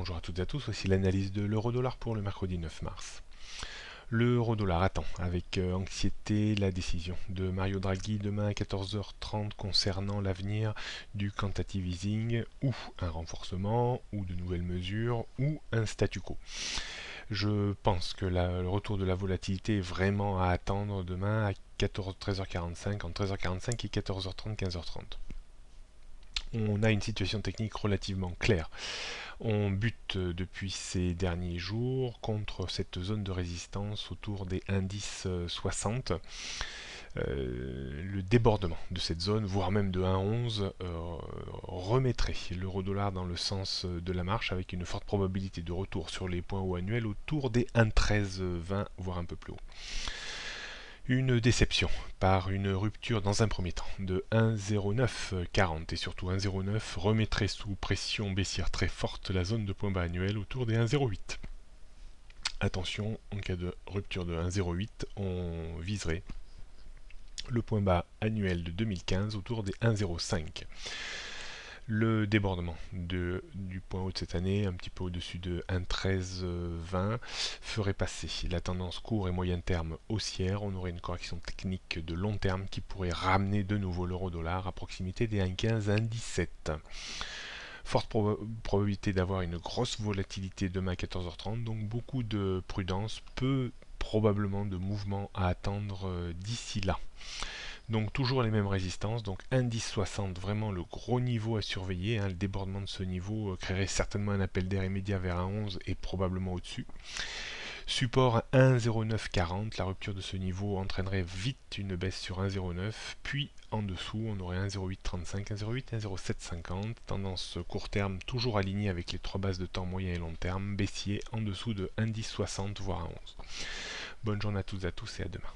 Bonjour à toutes et à tous, voici l'analyse de l'euro-dollar pour le mercredi 9 mars. L'euro-dollar attend avec anxiété la décision de Mario Draghi demain à 14h30 concernant l'avenir du quantitative easing, ou un renforcement, ou de nouvelles mesures, ou un statu quo. Je pense que le retour de la volatilité est vraiment à attendre demain à 13h45, entre 13h45 et 14h30, 15h30. On a une situation technique relativement claire. On bute depuis ces derniers jours contre cette zone de résistance autour des indices 60. Le débordement de cette zone, voire même de 1,11, remettrait l'euro-dollar dans le sens de la marche avec une forte probabilité de retour sur les points hauts annuels autour des 1,1320, voire un peu plus haut. Une déception par une rupture dans un premier temps de 1,0940 et surtout 1,09 remettrait sous pression baissière très forte la zone de point bas annuel autour des 1,08. Attention, en cas de rupture de 1,08, on viserait le point bas annuel de 2015 autour des 1,05. Le débordement du point haut de cette année, un petit peu au-dessus de 1,1320, ferait passer la tendance court et moyen terme haussière. On aurait une correction technique de long terme qui pourrait ramener de nouveau l'euro-dollar à proximité des 1,15, 1,17. Forte probabilité d'avoir une grosse volatilité demain à 14h30, donc beaucoup de prudence, peu probablement de mouvement à attendre d'ici là. Donc toujours les mêmes résistances, donc indice 60, vraiment le gros niveau à surveiller, le débordement de ce niveau créerait certainement un appel d'air immédiat vers un 11 et probablement au-dessus. Support 1,0940, la rupture de ce niveau entraînerait vite une baisse sur 1,09, puis en dessous on aurait 1,0835, 1,08, 1,0750, tendance court terme toujours alignée avec les trois bases de temps moyen et long terme, baissier en dessous de indice 60 voire un 11. Bonne journée à toutes et à tous et à demain.